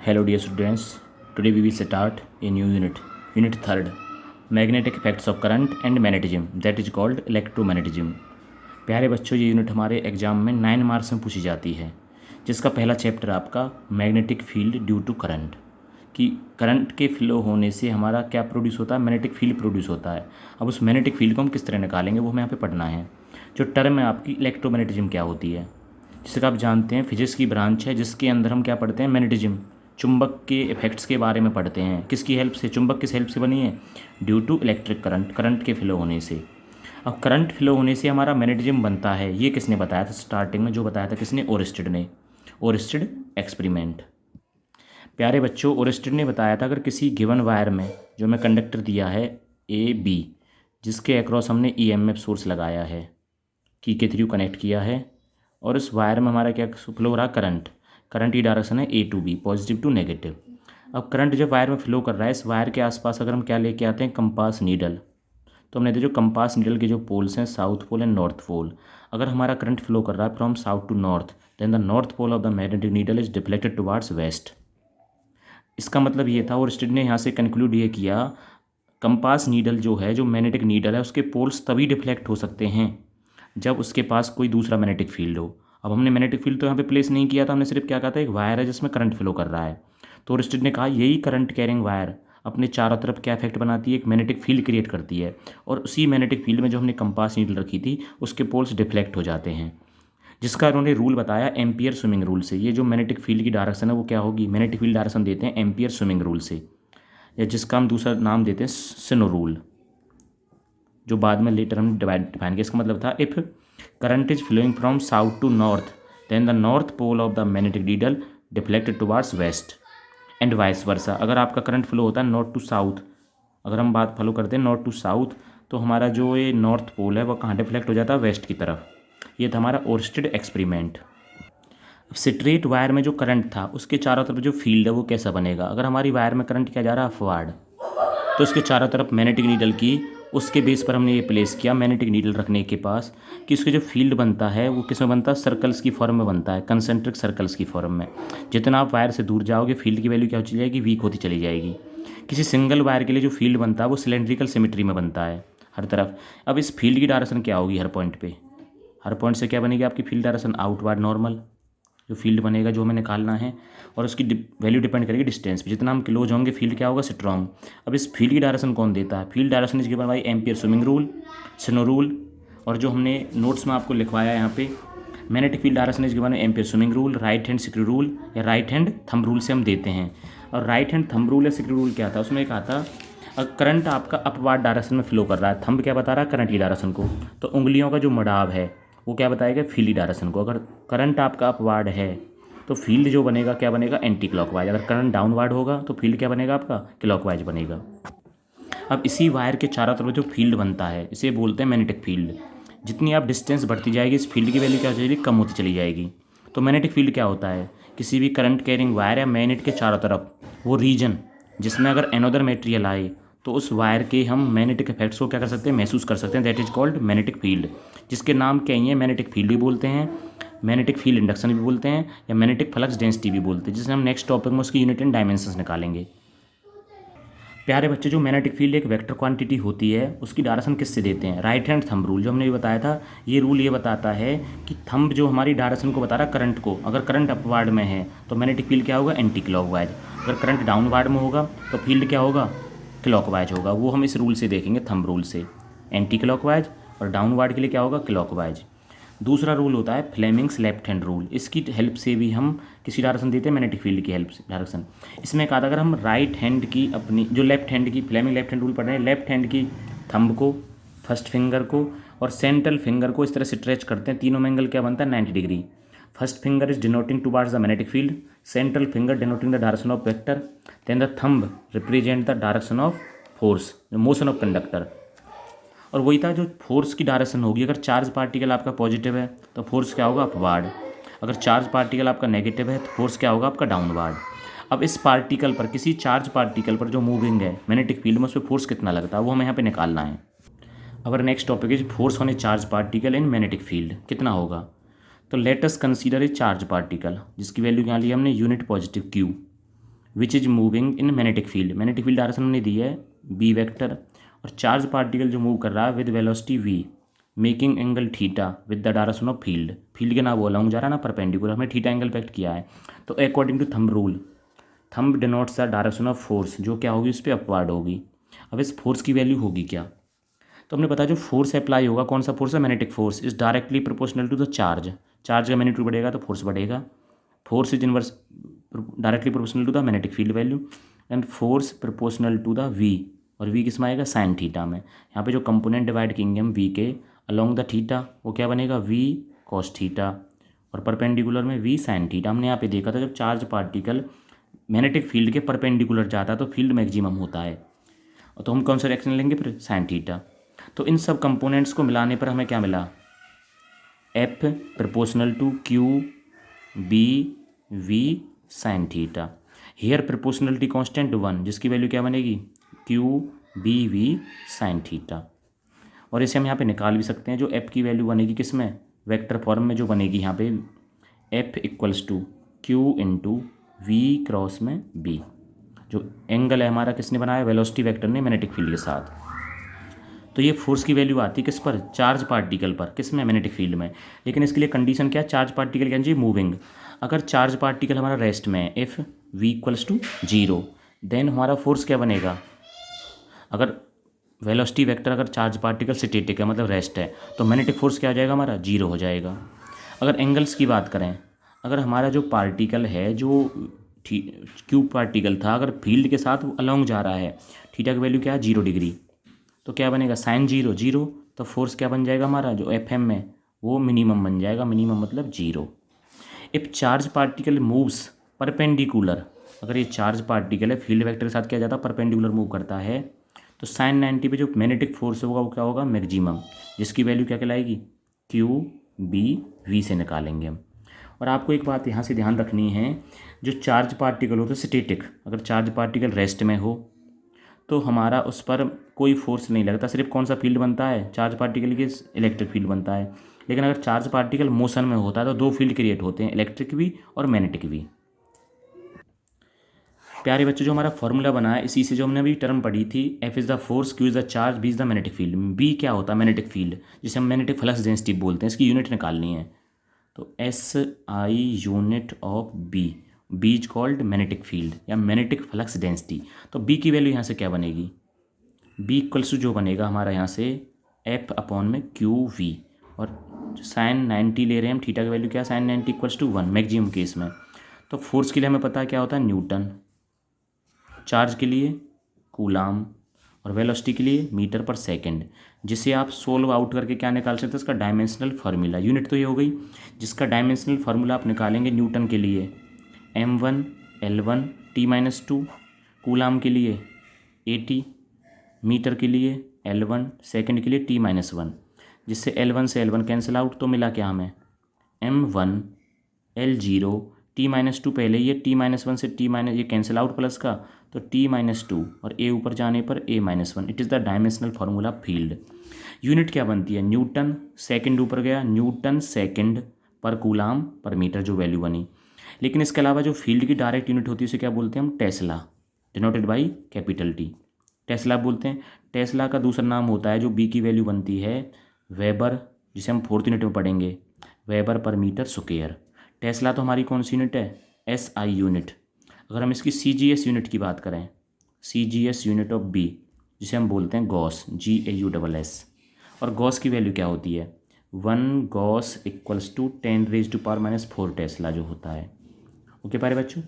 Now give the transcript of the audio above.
Hello dear students, today we will start a new unit 3rd, magnetic effects of current and magnetism, that is called electromagnetism। प्यारे बच्चों, ये unit हमारे exam में 9 marks में पूछी जाती है, जिसका पहला चैप्टर आपका magnetic field due to current, कि करंट के फ्लो होने से हमारा क्या प्रोड्यूस होता है, मैग्नेटिक फील्ड प्रोड्यूस होता है। अब उस मैग्नेटिक फील्ड को हम किस तरह निकालेंगे वो हमें यहाँ पे पढ़ना है। जो टर्म है आपकी इलेक्ट्रोमैग्नेटिज्म क्या होती है, जिसका आप जानते हैं फिजिक्स की ब्रांच है, जिसके अंदर हम क्या पढ़ते हैं, मैग्नेटिज्म, चुंबक के इफेक्ट्स के बारे में पढ़ते हैं। किसकी हेल्प से, चुंबक किस हेल्प से बनी है, due to electric current, current के फ्लो होने से। अब करंट फ्लो होने से हमारा मैग्नेटिज्म बनता है, ये किसने बताया था स्टार्टिंग में, जो बताया था किसने, ओरिस्टिड ने, ओरिस्टिड एक्सपेरिमेंट। प्यारे बच्चों, ओरिस्टिड ने बताया था अगर किसी गिवन वायर में जो हमें कंडक्टर दिया है ए बी, जिसके अक्रॉस हमने ईएमएफ सोर्स लगाया है, की के थ्रू कनेक्ट किया है, और उस वायर में हमारा क्या फ्लो हो रहा, करंट, करंट की डायरेक्शन है A to B, positive to negative. अब करंट जब वायर में फ्लो कर रहा है, इस वायर के आसपास अगर हम क्या लेके आते हैं, कंपास नीडल, तो हमने देखो जो कंपास नीडल के जो पोल्स हैं, south pole and north pole, अगर हमारा करंट फ्लो कर रहा है from south to north, then the north pole of the magnetic needle is deflected towards west. इसका मतलब ये था, और स्टडी ने यहाँ से कंक्लूड ये किया, कंपास नीडल जो है, जो मैग्नेटिक नीडल है, उसके पोल्स तभी डिफ्लेक्ट हो सकते हैं जब उसके पास कोई दूसरा मैग्नेटिक फील्ड हो। अब हमने मैग्नेटिक फील्ड तो यहाँ पे प्लेस नहीं किया था, हमने सिर्फ क्या कहा था, एक वायर है जिसमें करंट फ्लो कर रहा है। तो ओरिस्टिड ने कहा यही करंट कैरिंग वायर अपने चारों तरफ क्या इफेक्ट बनाती है, एक मैग्नेटिक फील्ड क्रिएट करती है, और उसी मैग्नेटिक फील्ड में जो हमने कंपास नीडल रखी थी उसके पोल्स डिफ्लेक्ट हो जाते हैं, जिसका उन्होंने रूल बताया एम्पियर स्विमिंग रूल से। ये जो मैग्नेटिक फील्ड की डायरेक्शन है वो क्या होगी, मैग्नेटिक फील्ड डायरेक्शन देते हैं एम्पियर स्विमिंग रूल से, या जिसका हम दूसरा नाम देते हैं सिनो रूल, जो बाद में लेटर हम डिफाइन किया। इसका मतलब था, if current is flowing from south to north, then the north pole of the magnetic needle deflected towards west and vice versa. अगर आपका करंट फ्लो होता है नॉर्थ टू साउथ, अगर हम बात फॉलो करते हैं नॉर्थ टू साउथ, तो हमारा जो ये नॉर्थ पोल है वो कहाँ डिफ्लेक्ट हो जाता है, वेस्ट की तरफ। ये था हमारा ओरिस्टिड एक्सपेरिमेंट। अब स्ट्रेट वायर में जो करंट था उसके चारों तरफ जो फील्ड है वो कैसा बनेगा, अगर हमारी वायर में करंट क्या जा रहा है, अपवार्ड, तो उसके चारों तरफ मैग्नेटिक नीडल की, उसके बेस पर हमने ये प्लेस किया मैग्नेटिक नीडल रखने के पास, कि उसके जो फील्ड बनता है वो किस में बनता है, सर्कल्स की फॉर्म में बनता है, कंसेंट्रिक सर्कल्स की फॉर्म में। जितना आप वायर से दूर जाओगे फील्ड की वैल्यू क्या होती जाएगी, वीक होती चली जाएगी। किसी सिंगल वायर के लिए जो फील्ड बनता है वो सिलेंड्रिकल सिमेट्री में बनता है हर तरफ। अब इस फील्ड की डायरेक्शन क्या होगी, हर पॉइंट पे, हर पॉइंट से क्या बनेगी आपकी फील्ड डायरेक्शन, आउटवर्ड नॉर्मल, जो फील्ड बनेगा जो हमें निकालना है, और उसकी वैल्यू डिपेंड करेगी डिस्टेंस पे, जितना हम क्लोज होंगे फील्ड क्या होगा, स्ट्रॉन्ग। अब इस फील्ड की डायरेक्शन कौन देता है, field direction is given by ampere swimming rule, synonym rule, और जो हमने नोट्स में आपको लिखवाया है यहाँ पे, magnetic field direction is given ampere swimming rule, right hand screw rule या राइट हैंड थंब रूल से हम देते हैं। और राइट हैंड थंब रूल या स्क्रू रूल क्या था, उसमें कहा था करंट आपका अपवार्ड डायरेक्शन में फ्लो कर रहा है, थंब क्या बता रहा है, करंट की डायरेक्शन को, तो उंगलियों का जो मडाव है वो क्या बताएगा, फील्ड की डायरेक्शन को। अगर करंट आपका अपवार्ड है तो फील्ड जो बनेगा क्या बनेगा, एंटी क्लॉकवाइज। अगर करंट डाउनवर्ड होगा तो फील्ड क्या बनेगा आपका, क्लॉकवाइज बनेगा। अब इसी वायर के चारों तरफ जो फील्ड बनता है इसे बोलते हैं मैग्नेटिक फील्ड। जितनी आप डिस्टेंस बढ़ती जाएगी इस फील्ड की वैल्यू क्या हो जाएगी, कम होती चली जाएगी। तो मैग्नेटिक फील्ड क्या होता है, किसी भी करंट कैरिंग वायर या मैग्नेट के चारों तरफ वो रीजन जिसमें अगर एनोदर मेटेरियल आए तो उस वायर के हम मैग्नेटिक इफेक्ट्स को क्या कर सकते हैं, महसूस कर सकते हैं, that is called magnetic field, जिसके नाम क्या ही है, मैग्नेटिक फील्ड भी बोलते हैं, मैग्नेटिक फील्ड इंडक्शन भी बोलते हैं, या मैग्नेटिक फ्लक्स डेंसिटी भी बोलते हैं, जिससे हम नेक्स्ट टॉपिक में उसकी यूनिट एंड डायमेंशंस निकालेंगे। प्यारे बच्चे, जो मैग्नेटिक फील्ड एक वेक्टर क्वांटिटी होती है उसकी डायरेक्शन किससे देते हैं, राइट हैंड थंब रूल, जो हमने भी बताया था। ये रूल ये बताता है कि थंब जो हमारी डायरेक्शन को बता रहा है करंट को, अगर करंट अपवार्ड में है तो मैग्नेटिक फील्ड क्या होगा, एंटी क्लॉकवाइज। अगर करंट डाउनवार्ड में होगा तो फील्ड क्या होगा, क्लॉकवाइज होगा। वो हम इस रूल से देखेंगे, थंब रूल से, एंटी क्लॉकवाइज, और डाउनवार्ड के लिए क्या होगा, क्लॉकवाइज। दूसरा रूल होता है फ्लेमिंग्स लेफ्ट हैंड रूल, इसकी हेल्प से भी हम किसी डायरेक्शन देते हैं, मैग्नेटिक फील्ड की हेल्प से डायरेक्शन। इसमें कहा था अगर हम राइट हैंड की अपनी जो लेफ्ट हैंड की, फ्लेमिंग लेफ्ट हैंड रूल पढ़ रहे हैं, लेफ्ट हैंड की थंब को, फर्स्ट फिंगर को और सेंट्रल फिंगर को इस तरह स्ट्रेच करते हैं, तीनों में एंगल क्या बनता है, 90 degree. First finger is denoting towards the magnetic field, central finger denoting the direction of vector, then the thumb represent the direction of force, motion of conductor. और वही था जो फोर्स की डायरेक्शन होगी, अगर चार्ज पार्टिकल आपका positive है तो फोर्स क्या होगा, अपवार्ड। अगर चार्ज पार्टिकल आपका नेगेटिव है तो फोर्स क्या होगा आपका, डाउनवार्ड। अब इस पार्टिकल पर, किसी चार्ज पार्टिकल पर जो मूविंग है मैग्नेटिक फील्ड में, उस पर फोर्स कितना लगता है वो हमें यहाँ पे निकालना है। अगर next topic is force on a charge particle in magnetic field, कितना होगा। तो let us consider a charge particle, जिसकी वैल्यू यहाँ ली हमने unit positive Q. Which is moving in magnetic field. Magnetic field direction हमने दी है बी वेक्टर, और चार्ज पार्टिकल जो मूव कर रहा है with velocity V making angle theta with the direction of field. Field के ना वो अलॉन्ग जा रहा है ना परपेंडिकुलर, हमने थीटा एंगल इफेक्ट किया है। तो according to thumb rule, thumb denotes the direction of force, जो क्या होगी उस पर अपवार्ड होगी। अब इस फोर्स की वैल्यू होगी क्या, तो हमने पता जो फोर्स अप्लाई होगा, कौन सा फोर्स है, magnetic force, is directly proportional to the charge. Charge का मैग्नीट्यूड बढ़ेगा तो फोर्स बढ़ेगा। Force is inverse directly proportional to the magnetic field value, and force proportional to the V, और वी किस में आएगा, साइन थीटा में। यहाँ पे जो कंपोनेंट डिवाइड किएंगे हम वी के अलोंग द थीटा, वो क्या बनेगा, वी कॉस थीटा, और परपेंडिकुलर में वी साइन थीटा। हमने यहाँ पे देखा था जब चार्ज पार्टिकल मैग्नेटिक फील्ड के परपेंडिकुलर जाता है तो फील्ड मैक्सिमम होता है, तो हम कौन सा रिएक्शन लेंगे फिर, साइन थीटा। तो इन सब कंपोनेंट्स को मिलाने पर हमें क्या मिला, F proportional to Q B V sine theta. Here proportionality constant 1, जिसकी वैल्यू क्या बनेगी, Q B V sine theta. और इसे हम यहाँ पे निकाल भी सकते हैं, जो एफ की वैल्यू बनेगी किस में, वेक्टर फॉर्म में जो बनेगी यहाँ पे, F equals to Q into V cross में बी। जो एंगल है हमारा किसने बनाया, वेलोसिटी वेक्टर ने मैग्नेटिक फील्ड के साथ। तो ये फोर्स की वैल्यू आती है किस पर, चार्ज पार्टिकल पर, किस में, मैग्नेटिक फील्ड में। लेकिन इसके लिए कंडीशन क्या है, चार्ज पार्टिकल क्या चाहिए, मूविंग। अगर चार्ज पार्टिकल हमारा रेस्ट में है, if V equals to 0, then हमारा फोर्स क्या बनेगा, अगर वेलोसिटी वेक्टर अगर चार्ज पार्टिकल स्टैटिक है मतलब रेस्ट है, तो मैग्नेटिक फोर्स क्या हो जाएगा हमारा, 0 हो जाएगा। अगर एंगल्स की बात करें, अगर हमारा जो पार्टिकल है जो क्यूब पार्टिकल था, अगर फील्ड के साथ अलोंग जा रहा है, थीटा की वैल्यू क्या है, 0 डिग्री, तो क्या बनेगा, साइन 0 0, तो फोर्स क्या बन जाएगा हमारा, जो एफ एम में वो मिनिमम बन जाएगा, मिनिमम मतलब 0। If charge particle moves perpendicular, अगर ये चार्ज पार्टिकल है फील्ड वेक्टर के साथ क्या जाता है, परपेंडिकुलर मूव करता है, तो साइन 90 पे जो मैग्नेटिक फोर्स होगा वो क्या होगा, मैक्सिमम, जिसकी वैल्यू क्या कहलाएगी, क्यू बी वी से निकालेंगे हम। और आपको एक बात यहाँ से ध्यान रखनी है, जो चार्ज पार्टिकल होता है स्टैटिक, अगर चार्ज पार्टिकल रेस्ट में हो तो हमारा उस पर कोई फोर्स नहीं लगता, सिर्फ कौन सा फील्ड बनता है, चार्ज पार्टिकल की इलेक्ट्रिक फील्ड बनता है। लेकिन अगर चार्ज पार्टिकल मोशन में होता है तो दो फील्ड क्रिएट होते हैं, इलेक्ट्रिक भी और मैग्नेटिक भी। प्यारे बच्चों, जो हमारा फॉर्मूला बना है इसी से जो हमने अभी टर्म पढ़ी थी, F is the force, Q is the charge, B is the magnetic field. B क्या होता है, मैग्नेटिक फील्ड, जिसे हम मैग्नेटिक फ्लक्स डेंसिटी बोलते हैं, इसकी यूनिट निकालनी है। तो S I unit of B, B is called magnetic field या मैग्नेटिक फ्लक्स डेंसिटी। तो बी की वैल्यू यहाँ से क्या बनेगी, बी इक्वल्स टू जो बनेगा हमारा यहाँ से एफ अपॉन में क्यू वी, और साइन 90 ले रहे हैं हम, थीटा की वैल्यू क्या है, sine 90 equals to 1 maximum case में। तो फोर्स के लिए हमें पता है क्या होता है, न्यूटन, चार्ज के लिए कूलाम, और वेलोसिटी के लिए मीटर पर सेकंड, जिसे आप सोल्व आउट करके क्या निकाल सकते हैं, इसका डायमेंशनल फार्मूला। यूनिट तो ये हो गई, जिसका डायमेंशनल फार्मूला आप निकालेंगे न्यूटन के लिए m1 L1 T-2, कूलाम के लिए 80, मीटर के लिए L1, सेकंड के लिए T-1, जिससे L1 से L1 कैंसिल आउट, तो मिला क्या हमें, m1 L0 T-2, पहले ये T-1 से ये कैंसिल आउट प्लस का, तो T-2 और a ऊपर जाने पर a-1। It is the dimensional formula field. Unit क्या बनती है, न्यूटन, सेकंड ऊपर गया, न्यूटन सेकंड पर कूलाम पर मीटर जो वैल्यू बनी। लेकिन इसके अलावा जो फील्ड की डायरेक्ट यूनिट होती है उसे क्या बोलते हैं हम, Tesla, denoted by capital T, Tesla बोलते हैं। टेस्ला का दूसरा नाम होता है जो बी की वैल्यू बनती है, वेबर, जिसे हम फोर्थ यूनिट में पढ़ेंगे, वेबर पर मीटर स्क्वायर। टेस्ला तो हमारी कौन सी यूनिट है, एस आई यूनिट। अगर हम इसकी सी जी एस यूनिट की बात करें, C G S unit of B, जिसे हम बोलते हैं गॉस, GAUSS, और गॉस की वैल्यू क्या होती है, 1 गॉस इक्वल्स टू 10⁻⁴ टेस्ला जो होता है। ओके प्यारे बच्चों।